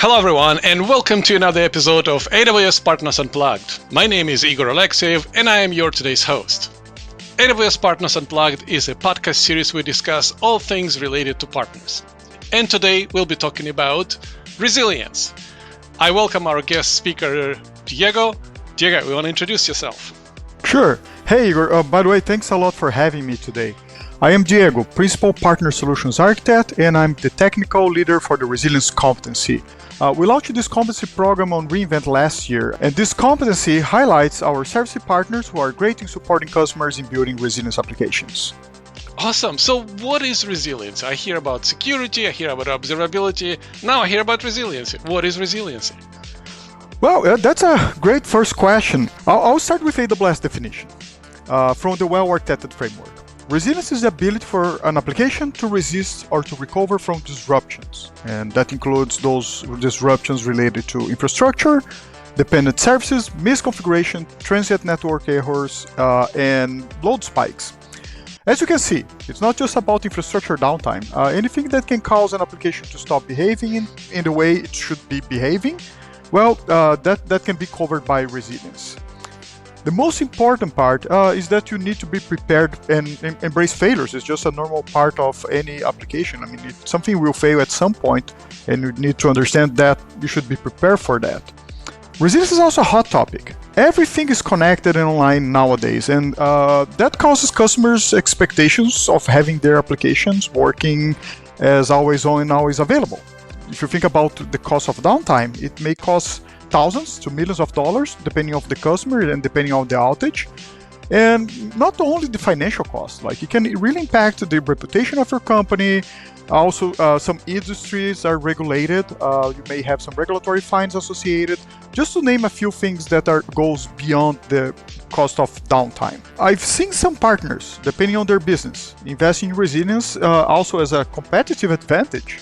Hello everyone, and welcome to another episode of AWS Partners Unplugged. My name is Igor Alexeyev, and I am your today's host. AWS Partners Unplugged is a podcast series where we discuss all things related to partners. And today we'll be talking about resilience. I welcome our guest speaker, Diego. Diego, you want to introduce yourself? Sure. Hey Igor, by the way, thanks a lot for having me today. I am Diego, Principal Partner Solutions Architect, and I'm the Technical Leader for the Resilience Competency. We launched this competency program on reInvent last year, and this competency highlights our service partners who are great in supporting customers in building resilience applications. Awesome. So what is resilience? I hear about security, I hear about observability, now I hear about resiliency. What is resiliency? Well, that's a great first question. I'll start with AWS definition from the well-architected framework. Resilience is the ability for an application to resist or to recover from disruptions. And that includes those disruptions related to infrastructure, dependent services, misconfiguration, transient network errors, and load spikes. As you can see, it's not just about infrastructure downtime. Anything that can cause an application to stop behaving in the way it should be behaving, well, that can be covered by resilience. The most important part is that you need to be prepared and embrace failures. It's just a normal part of any application. I mean, something will fail at some point, and you need to understand that you should be prepared for that. Resilience is also a hot topic. Everything is connected and online nowadays, and that causes customers' expectations of having their applications working as always on and always available. If you think about the cost of downtime, it may cost thousands to millions of dollars, depending on the customer and depending on the outage. And not only the financial cost, like it can really impact the reputation of your company. Also, some industries are regulated. You may have some regulatory fines associated, just to name a few things that goes beyond the cost of downtime. I've seen some partners, depending on their business, invest in resilience also as a competitive advantage.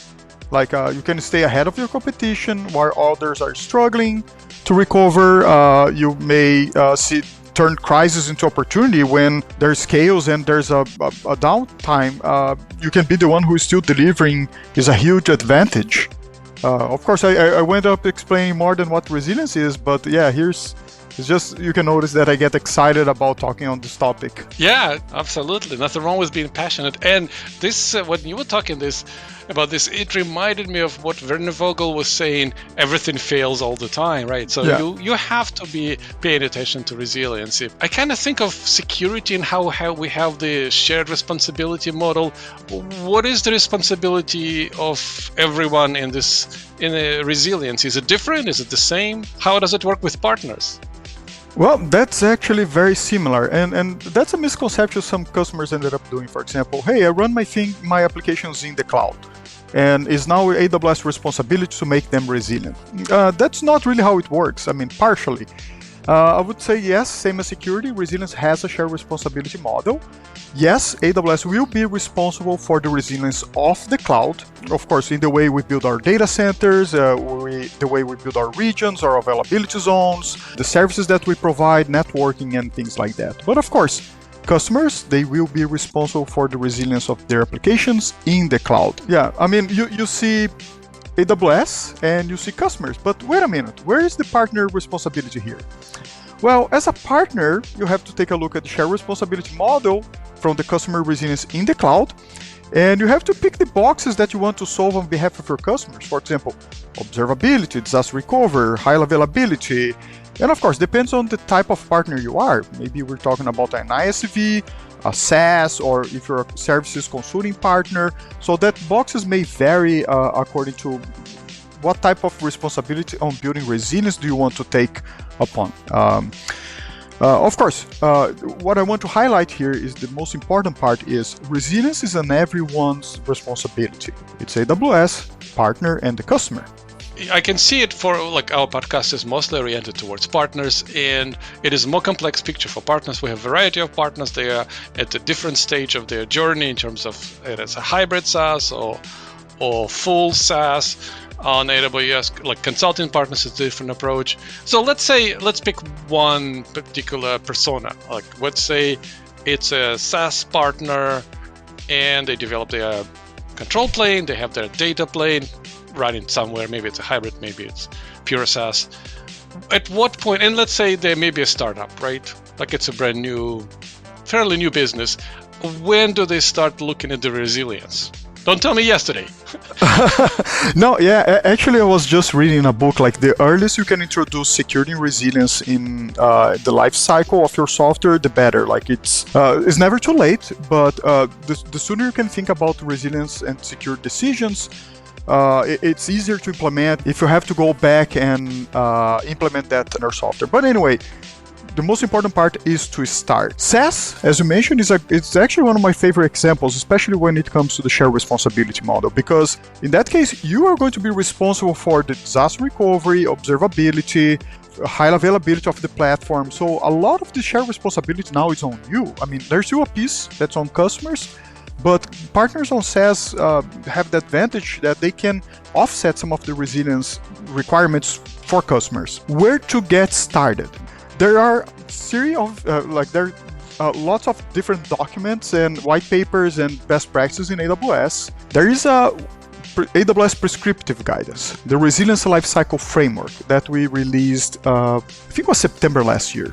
Like you can stay ahead of your competition while others are struggling to recover. You may turn crisis into opportunity when there's chaos and there's a downtime. You can be the one who is still delivering is a huge advantage. Of course, I went up explaining more than what resilience is, but yeah, it's just, you can notice that I get excited about talking on this topic. Yeah, absolutely. Nothing wrong with being passionate. And this, when you were talking about this, it reminded me of what Werner Vogel was saying, everything fails all the time, right? So yeah. you have to be paying attention to resiliency. I kind of think of security and how we have the shared responsibility model. What is the responsibility of everyone in a resilience? Is it different? Is it the same? How does it work with partners? Well, that's actually very similar, and that's a misconception some customers ended up doing. For example, hey, I run my applications in the cloud, and it's now AWS responsibility to make them resilient. That's not really how it works. I mean, partially. I would say yes, same as security, resilience has a shared responsibility model. Yes, AWS will be responsible for the resilience of the cloud. Of course, in the way we build our data centers, the way we build our regions, our availability zones, the services that we provide, networking and things like that. But of course, customers, they will be responsible for the resilience of their applications in the cloud. Yeah, I mean, you see AWS and you see customers, but wait a minute, where is the partner responsibility here? Well, as a partner, you have to take a look at the shared responsibility model from the customer resilience in the cloud, and you have to pick the boxes that you want to solve on behalf of your customers. For example, observability, disaster recovery, high availability, and of course, depends on the type of partner you are. Maybe we're talking about an ISV, a SaaS, or if you're a services consulting partner. So that boxes may vary according to what type of responsibility on building resilience do you want to take upon. Of course, what I want to highlight here is the most important part is resilience is an everyone's responsibility. It's AWS, partner, and the customer. I can see it for our podcast is mostly oriented towards partners, and it is a more complex picture for partners. We have a variety of partners. They are at a different stage of their journey in terms of it is a hybrid SaaS or full SaaS. On AWS, like consulting partners, is a different approach. So let's pick one particular persona. Like let's say it's a SaaS partner, and they develop their control plane, they have their data plane. running somewhere. Maybe it's a hybrid, maybe it's pure SaaS. At what point, and let's say there may be a startup, right? Like it's a brand new, fairly new business. When do they start looking at the resilience? Don't tell me yesterday. No, yeah, actually I was just reading a book, like the earliest you can introduce security and resilience in the life cycle of your software, the better. Like it's never too late, but the sooner you can think about resilience and secure decisions, it's easier to implement if you have to go back and implement that in your software. But anyway, the most important part is to start. SaaS, as you mentioned, it's actually one of my favorite examples, especially when it comes to the shared responsibility model, because in that case, you are going to be responsible for the disaster recovery, observability, high availability of the platform. So a lot of the shared responsibility now is on you. I mean, there's still a piece that's on customers, but partners on SaaS have the advantage that they can offset some of the resilience requirements for customers. Where to get started? There are a series of lots of different documents and white papers and best practices in AWS. There is a AWS prescriptive guidance, the Resilience Lifecycle Framework that we released, I think it was September last year.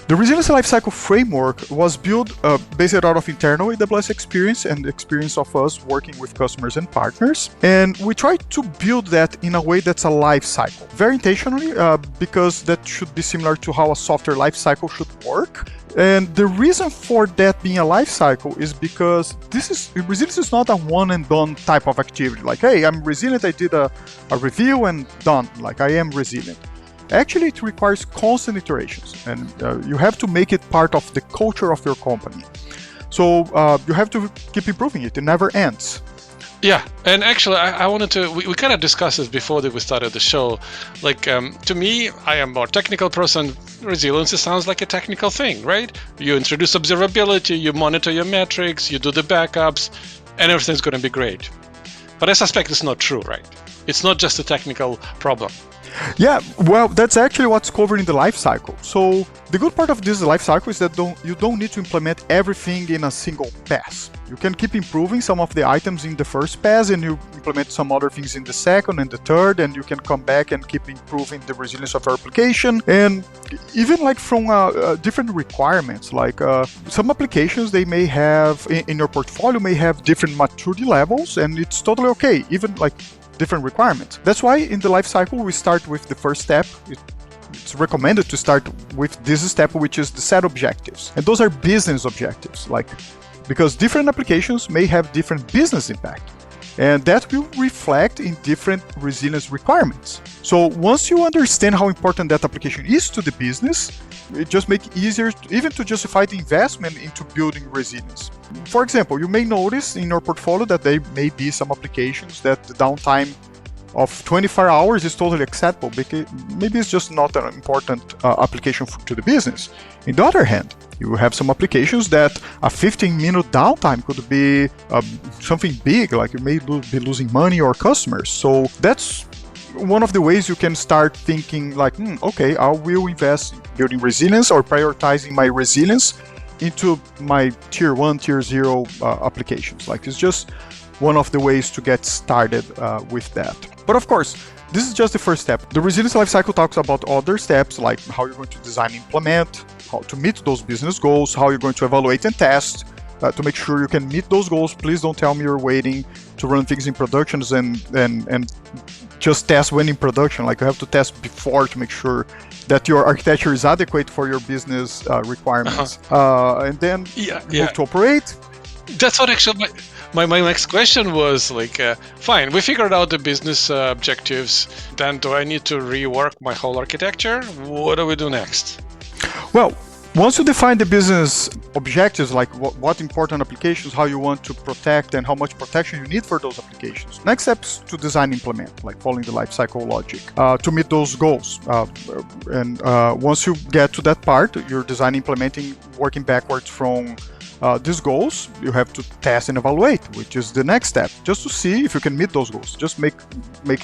The Resilience Lifecycle Framework was built based out of internal AWS experience and the experience of us working with customers and partners. And we tried to build that in a way that's a life cycle. Very intentionally, because that should be similar to how a software life cycle should work. And the reason for that being a life cycle is because resilience is not a one and done type of activity. Like, hey, I'm resilient, I did a review and done. Like, I am resilient. Actually, it requires constant iterations, and you have to make it part of the culture of your company. So you have to keep improving it. It never ends. Yeah, and actually, I wanted to, we kind of discussed this before that we started the show. Like, to me, I am a more technical person. Resilience sounds like a technical thing, right? You introduce observability, you monitor your metrics, you do the backups, and everything's going to be great. But I suspect it's not true, right? It's not just a technical problem. Yeah, well, that's actually what's covered in the life cycle. So the good part of this life cycle is that you don't need to implement everything in a single pass. You can keep improving some of the items in the first pass, and you implement some other things in the second and the third, and you can come back and keep improving the resilience of your application. And even like from different requirements, like some applications they may have in your portfolio may have different maturity levels, and it's totally okay. Even like different requirements. That's why in the life cycle we start with the first step. It's recommended to start with this step, which is the set objectives. And those are business objectives, because different applications may have different business impact. And that will reflect in different resilience requirements. So once you understand how important that application is to the business, it just makes it easier even to justify the investment into building resilience. For example, you may notice in your portfolio that there may be some applications that the downtime of 24 hours is totally acceptable, because maybe it's just not an important application to the business. On the other hand, you have some applications that a 15-minute downtime could be something big, like you may be losing money or customers. So that's one of the ways you can start thinking like, okay, I will invest in building resilience or prioritizing my resilience into my tier 1, tier 0 applications. Like, it's just one of the ways to get started with that. But of course, this is just the first step. The resilience lifecycle talks about other steps, like how you're going to design and implement, how to meet those business goals, how you're going to evaluate and test to make sure you can meet those goals. Please don't tell me you're waiting to run things in productions and just test when in production. Like, you have to test before to make sure that your architecture is adequate for your business requirements. And then move to operate. That's what actually my next question was, like, fine, we figured out the business objectives. Then do I need to rework my whole architecture? What do we do next? Well, once you define the business objectives, like what important applications, how you want to protect, and how much protection you need for those applications, next steps to design and implement, like following the lifecycle logic to meet those goals. And once you get to that part, you're design implementing, working backwards from these goals, you have to test and evaluate, which is the next step, just to see if you can meet those goals. Just make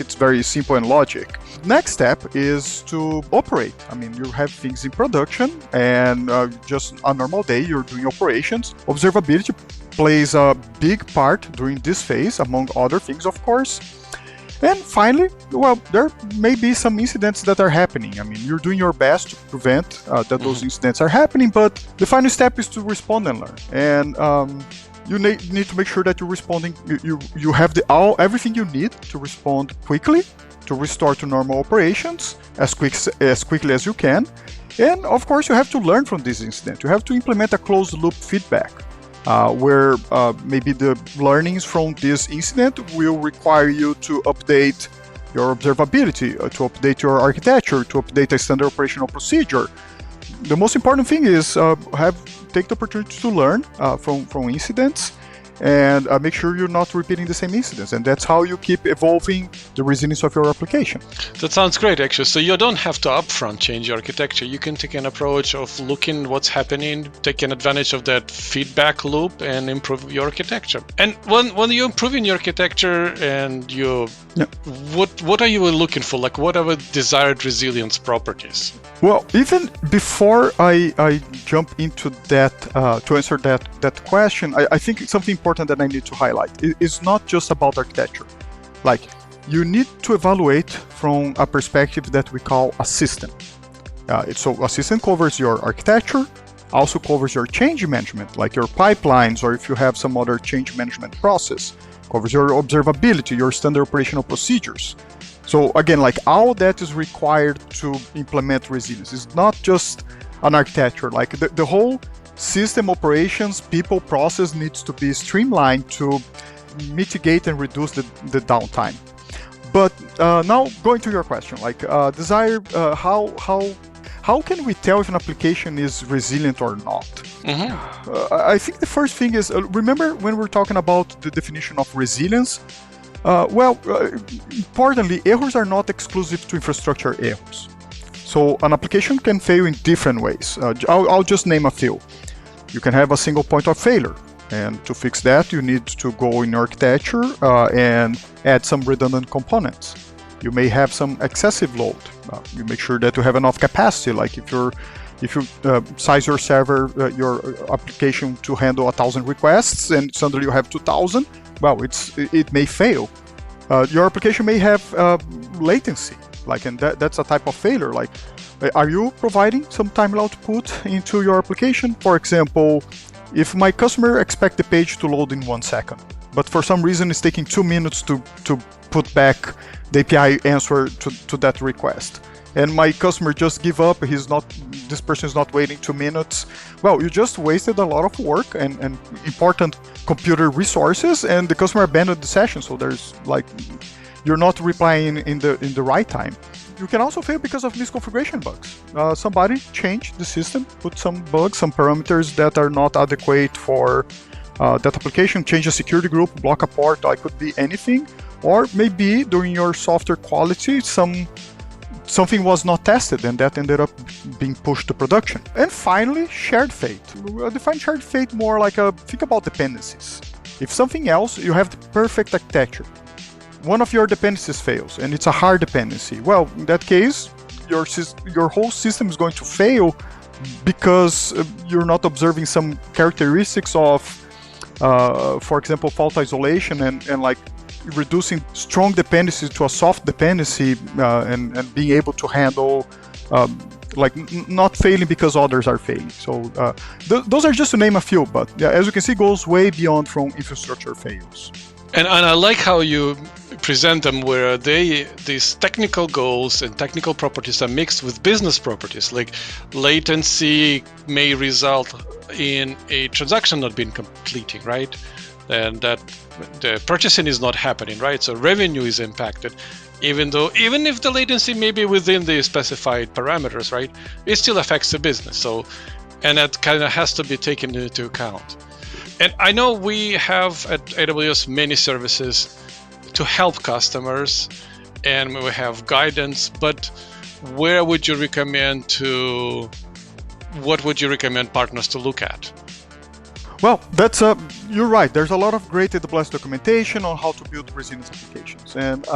it very simple and logic. Next step is to operate. I mean, you have things in production, and just a normal day, you're doing operations. Observability plays a big part during this phase, among other things, of course. And finally, well, there may be some incidents that are happening. I mean, you're doing your best to prevent that those incidents are happening, but the final step is to respond and learn. And you need to make sure that you're responding. You have everything you need to respond quickly, to restore to normal operations as quickly as you can. And of course, you have to learn from this incident. You have to implement a closed loop feedback, where maybe the learnings from this incident will require you to update your observability, to update your architecture, to update a standard operational procedure. The most important thing is take the opportunity to learn from incidents and make sure you're not repeating the same incidents. And that's how you keep evolving the resilience of your application. That sounds great, actually. So you don't have to upfront change your architecture. You can take an approach of looking what's happening, taking advantage of that feedback loop and improve your architecture. And when you're improving your architecture and what are you looking for? Like, what are the desired resilience properties? Well, even before I jump into that, to answer that question, I think it's something important that I need to highlight. It's not just about architecture. Like, you need to evaluate from a perspective that we call a system. So a system covers your architecture, also covers your change management, like your pipelines, or if you have some other change management process, covers your observability, your standard operational procedures. So again, like, all that is required to implement resilience. It's not just an architecture. Like, the whole system operations, people, process needs to be streamlined to mitigate and reduce the downtime. But now going to your question, like, how can we tell if an application is resilient or not? I think the first thing is, remember when we're talking about the definition of resilience? Importantly, errors are not exclusive to infrastructure errors. So an application can fail in different ways. I'll just name a few. You can have a single point of failure. And to fix that, you need to go in architecture and add some redundant components. You may have some excessive load. You make sure that you have enough capacity. Like, if you size your server, your application to handle 1,000 requests, and suddenly you have 2,000, well, it may fail. Your application may have latency, like, and that's a type of failure. Like, are you providing some time output into your application? For example, if my customer expects the page to load in 1 second, but for some reason it's taking 2 minutes to put back the API answer to that request, and my customer just give up, this person is not waiting 2 minutes, well, you just wasted a lot of work and important computer resources, and the customer abandoned the session. So there's, like, you're not replying in the right time. You can also fail because of misconfiguration bugs. Somebody changed the system, put some bugs, some parameters that are not adequate for that application, change a security group, block a port, it could be anything. Or maybe during your software quality, something was not tested and that ended up being pushed to production. And finally, shared fate. Define shared fate more like think about dependencies. If something else, you have the perfect architecture. One of your dependencies fails, and it's a hard dependency. Well, in that case, your whole system is going to fail because you're not observing some characteristics of, for example, fault isolation and like reducing strong dependencies to a soft dependency and being able to handle not failing because others are failing. So those are just to name a few, but yeah, as you can see, goes way beyond from infrastructure fails. And I like how you present them, where these technical goals and technical properties are mixed with business properties. Like, latency may result in a transaction not being completing, right? And that the purchasing is not happening, right? So revenue is impacted, even if the latency may be within the specified parameters, right? It still affects the business. So, and that kind of has to be taken into account. And I know we have at AWS many services to help customers, and we have guidance, but what would you recommend partners to look at? Well, you're right. There's a lot of great AWS documentation on how to build resilience applications. And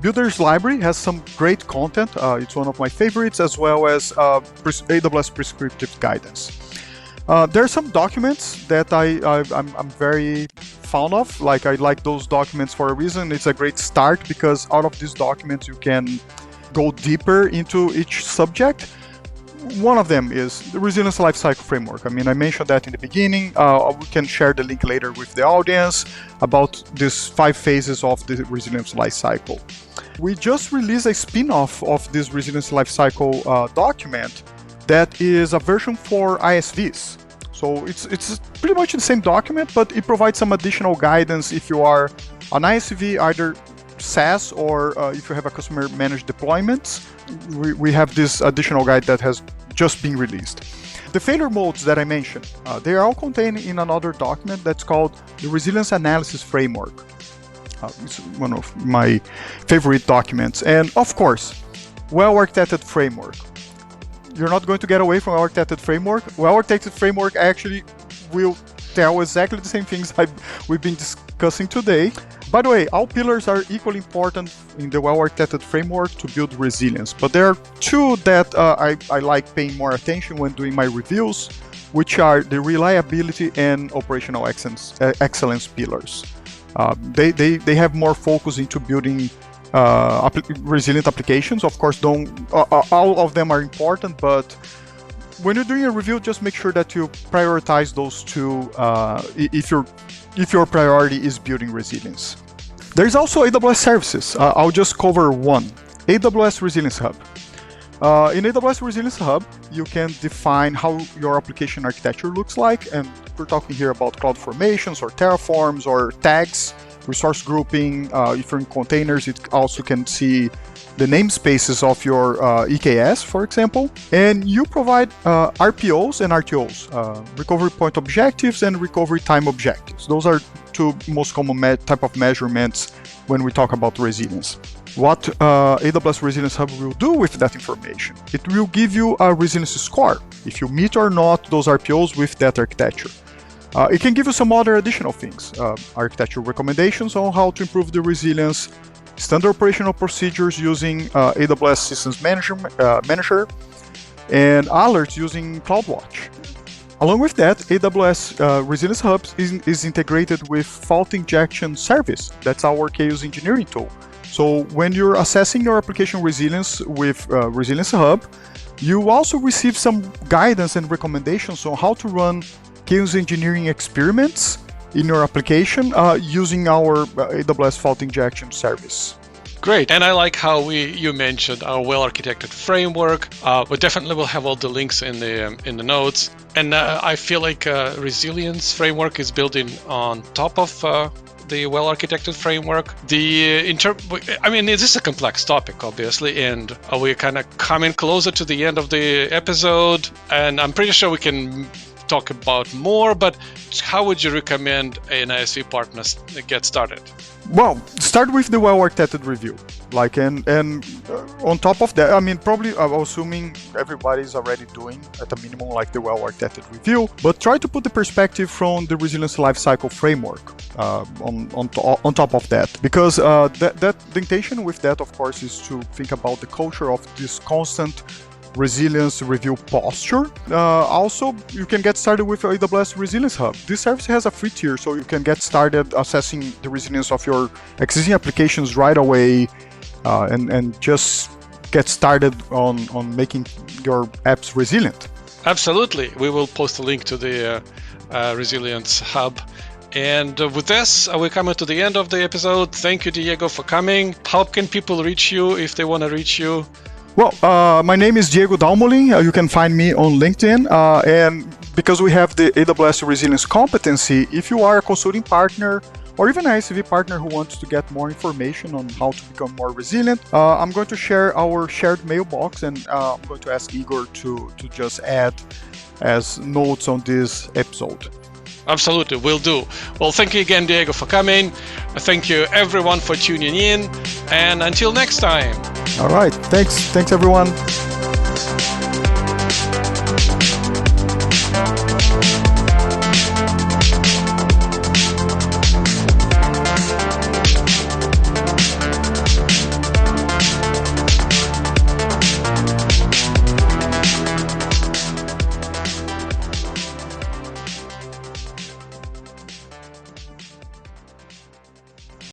Builder's Library has some great content. It's one of my favorites, as well as AWS prescriptive guidance. There are some documents that I'm very fond of. Like, I like those documents for a reason. It's a great start because out of these documents you can go deeper into each subject. One of them is the Resilience Lifecycle Framework. I mean, I mentioned that in the beginning. We can share the link later with the audience about these 5 phases of the Resilience Lifecycle. We just released a spin-off of this Resilience Lifecycle document that is a version for ISVs. So it's pretty much the same document, but it provides some additional guidance if you are an ISV, either SaaS or if you have a customer managed deployments. We have this additional guide that has just been released. The failure modes that I mentioned, they are all contained in another document that's called the Resilience Analysis Framework. It's one of my favorite documents. And of course, well-architected framework. You're not going to get away from our architected framework. Well-architected framework actually will tell exactly the same things we've been discussing today. By the way, all pillars are equally important in the well-architected framework to build resilience. But there are 2 that I like paying more attention when doing my reviews, which are the reliability and operational excellence pillars. They have more focus into building resilient applications. Of course, all of them are important, but when you're doing a review, just make sure that you prioritize those 2 if your priority is building resilience. There's also AWS services. I'll just cover one. AWS Resilience Hub. In AWS Resilience Hub, you can define how your application architecture looks like, and we're talking here about cloud formations or terraforms or tags, resource grouping. If you're in containers, it also can see the namespaces of your EKS, for example. And you provide RPOs and RTOs, recovery point objectives and recovery time objectives. Those are 2 most common type of measurements when we talk about resilience. What AWS Resilience Hub will do with that information? It will give you a resilience score, if you meet or not those RPOs with that architecture. It can give you some other additional things, architectural recommendations on how to improve the resilience, standard operational procedures using AWS Systems Manager, and alerts using CloudWatch. Along with that, AWS Resilience Hub is integrated with Fault Injection Service. That's our chaos engineering tool. So when you're assessing your application resilience with Resilience Hub, you also receive some guidance and recommendations on how to run chaos engineering experiments in your application using our AWS Fault Injection Service. Great, and I like how you mentioned our well-architected framework. We definitely will have all the links in the notes, and I feel like resilience framework is building on top of the well-architected framework. This is a complex topic, obviously, and we're kind of coming closer to the end of the episode, and I'm pretty sure we can talk about more, but how would you recommend an ISV partner get started? Well, start with the well-architected review. And on top of that, probably I'm assuming everybody's already doing at a minimum the well-architected review, but try to put the perspective from the Resilience Lifecycle Framework on top of that, because the intention with that, of course, is to think about the culture of this constant resilience review posture. Also, you can get started with AWS Resilience Hub. This service has a free tier, so you can get started assessing the resilience of your existing applications right away, and just get started on making your apps resilient. Absolutely. We will post a link to the Resilience Hub. And with this, we're coming to the end of the episode. Thank you, Diego, for coming. How can people reach you if they want to reach you? Well, my name is Diego Dalmolin. You can find me on LinkedIn. And because we have the AWS Resilience competency, if you are a consulting partner or even an ISV partner who wants to get more information on how to become more resilient, I'm going to share our shared mailbox, and I'm going to ask Igor to just add as notes on this episode. Absolutely, will do. Well, thank you again, Diego, for coming. Thank you, everyone, for tuning in. And until next time. All right. Thanks, everyone.